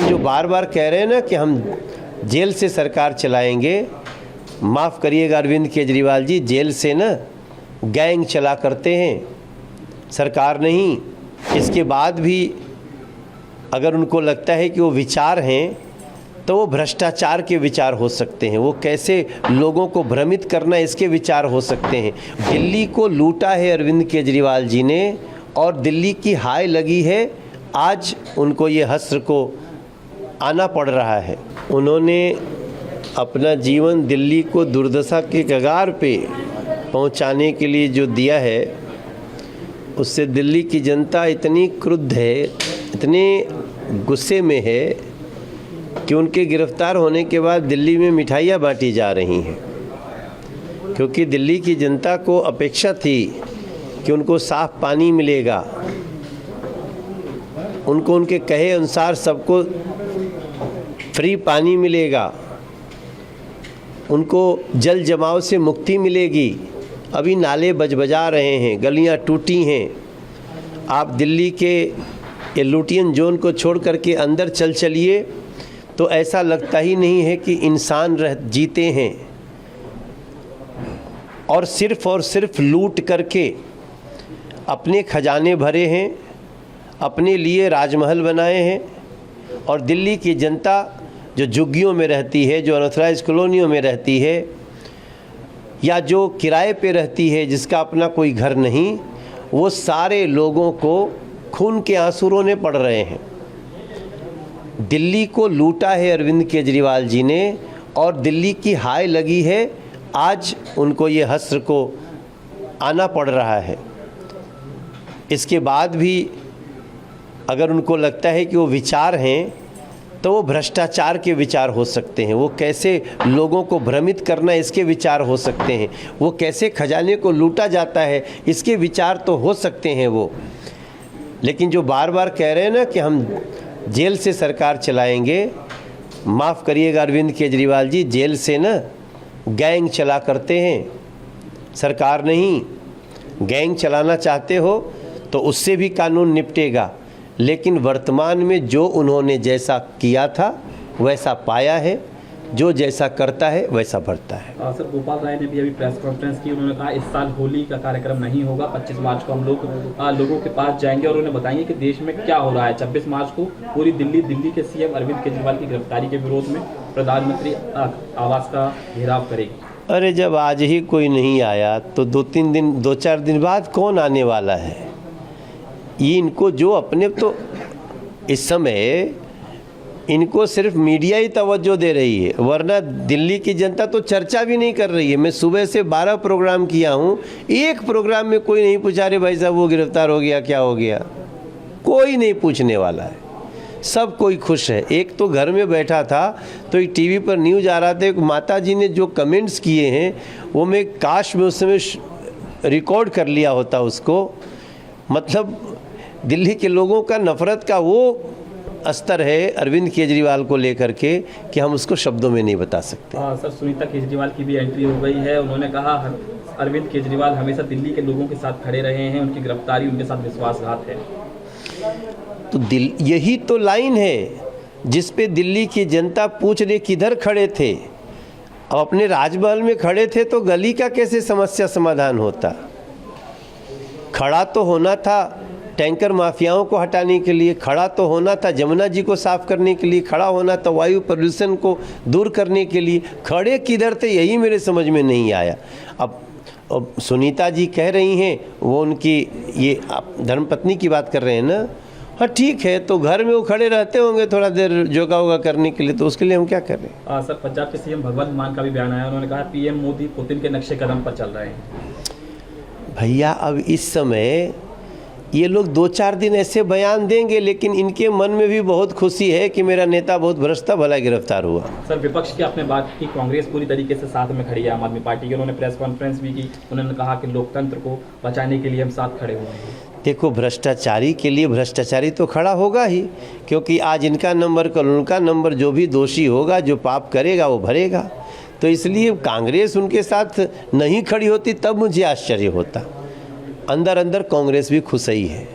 जो बार बार कह रहे हैं ना कि हम जेल से सरकार चलाएंगे, माफ़ करिएगा अरविंद केजरीवाल जी, जेल से ना गैंग चला करते हैं, सरकार नहीं। इसके बाद भी अगर उनको लगता है कि वो विचार हैं तो वो भ्रष्टाचार के विचार हो सकते हैं, वो कैसे लोगों को भ्रमित करना इसके विचार हो सकते हैं। दिल्ली को लूटा है अरविंद केजरीवाल जी ने और दिल्ली की हाय लगी है, आज उनको ये हस्र को आना पड़ रहा है। उन्होंने अपना जीवन दिल्ली को दुर्दशा के कगार पे पहुंचाने के लिए जो दिया है, उससे दिल्ली की जनता इतनी क्रुद्ध है, इतने गुस्से में है कि उनके गिरफ्तार होने के बाद दिल्ली में मिठाइयाँ बांटी जा रही हैं, क्योंकि दिल्ली की जनता को अपेक्षा थी कि उनको साफ पानी मिलेगा, उनको उनके कहे अनुसार सबको फ्री पानी मिलेगा, उनको जल जमाव से मुक्ति मिलेगी। अभी नाले बजबजा रहे हैं, गलियां टूटी हैं। आप दिल्ली के ये लुटियन जोन को छोड़ करके अंदर चलिए तो ऐसा लगता ही नहीं है कि इंसान जीते हैं, और सिर्फ लूट करके अपने खजाने भरे हैं, अपने लिए राजमहल बनाए हैं। और दिल्ली की जनता जो झुग्गियों में रहती है, जो अनऑथराइज्ड कॉलोनियों में रहती है, या जो किराए पे रहती है, जिसका अपना कोई घर नहीं, वो सारे लोगों को खून के आंसू रोने पड़ रहे हैं। दिल्ली को लूटा है अरविंद केजरीवाल जी ने और दिल्ली की हाय लगी है, आज उनको ये हस्र को आना पड़ रहा है। इसके बाद भी अगर उनको लगता है कि वो विचार हैं तो वो भ्रष्टाचार के विचार हो सकते हैं, वो कैसे लोगों को भ्रमित करना इसके विचार हो सकते हैं, वो कैसे खजाने को लूटा जाता है इसके विचार तो हो सकते हैं वो। लेकिन जो बार बार कह रहे हैं ना कि हम जेल से सरकार चलाएंगे, माफ़ करिएगा अरविंद केजरीवाल जी, जेल से ना गैंग चला करते हैं, सरकार नहीं। गैंग चलाना चाहते हो तो उससे भी कानून निपटेगा, लेकिन वर्तमान में जो उन्होंने जैसा किया था वैसा पाया है, जो जैसा करता है वैसा बढ़ता है। सर, गोपाल राय ने भी अभी प्रेस कॉन्फ्रेंस की, उन्होंने कहा इस साल होली का कार्यक्रम नहीं होगा, 25 मार्च को हम लोग लोगों के पास जाएंगे और उन्हें बताएंगे कि देश में क्या हो रहा है। 26 मार्च को पूरी दिल्ली के सीएम अरविंद केजरीवाल की गिरफ्तारी के विरोध में प्रधानमंत्री आवास का घेराव करेगी। अरे जब आज ही कोई नहीं आया तो 2-4 दिन बाद कौन आने वाला है? ये इनको जो अपने तो इस समय इनको सिर्फ मीडिया ही तवज्जो दे रही है, वरना दिल्ली की जनता तो चर्चा भी नहीं कर रही है। मैं सुबह से 12 प्रोग्राम किया हूँ, एक प्रोग्राम में कोई नहीं पूछा रे भाई साहब वो गिरफ्तार हो गया, क्या हो गया, कोई नहीं पूछने वाला है। सब कोई खुश है। एक तो घर में बैठा था तो एक टीवी पर न्यूज़ आ रहा था, एक माता जी ने जो कमेंट्स किए हैं वो मैं काश में उस समय रिकॉर्ड कर लिया होता उसको। मतलब दिल्ली के लोगों का नफ़रत का वो स्तर है अरविंद केजरीवाल को लेकर के कि हम उसको शब्दों में नहीं बता सकते। सर, सुनीता केजरीवाल की भी एंट्री हो गई है। उन्होंने कहा अरविंद केजरीवाल हमेशा दिल्ली के लोगों के साथ खड़े रहे हैं, उनकी गिरफ्तारी उनके साथ विश्वासघात है। तो यही तो लाइन है जिस पे दिल्ली की जनता पूछ रही किधर खड़े थे। अब अपने राजमहल में खड़े थे तो गली का कैसे समस्या समाधान होता? खड़ा तो होना था टैंकर माफियाओं को हटाने के लिए, खड़ा तो होना था जमुना जी को साफ करने के लिए, खड़ा होना था वायु प्रदूषण को दूर करने के लिए। खड़े किधर थे यही मेरे समझ में नहीं आया। अब सुनीता जी कह रही हैं वो उनकी ये धर्मपत्नी की बात कर रहे हैं ना, हाँ ठीक है, तो घर में वो खड़े रहते होंगे थोड़ा देर योगा वोगा करने के लिए, तो उसके लिए हम क्या कर रहे हैं। सर, पंजाब के सीएम भगवंत मान का भी बयान आया, उन्होंने कहा पीएम मोदी पुतिन के नक्शे कदम पर चल रहे हैं। भैया अब इस समय ये लोग 2-4 दिन ऐसे बयान देंगे, लेकिन इनके मन में भी बहुत खुशी है कि मेरा नेता बहुत भ्रष्ट था, भला गिरफ्तार हुआ। सर, विपक्ष की आपने बात की, कांग्रेस पूरी तरीके से साथ में खड़ी है आम आदमी पार्टी के। उन्होंने प्रेस कॉन्फ्रेंस भी की, उन्होंने कहा कि लोकतंत्र को बचाने के लिए हम साथ खड़े हुए हैं। देखो, भ्रष्टाचारी के लिए भ्रष्टाचारी तो खड़ा होगा ही, क्योंकि आज इनका नंबर कल उनका नंबर, जो भी दोषी होगा, जो पाप करेगा वो भरेगा। तो इसलिए कांग्रेस उनके साथ नहीं खड़ी होती तब मुझे आश्चर्य होता। अंदर अंदर कांग्रेस भी खुश ही है।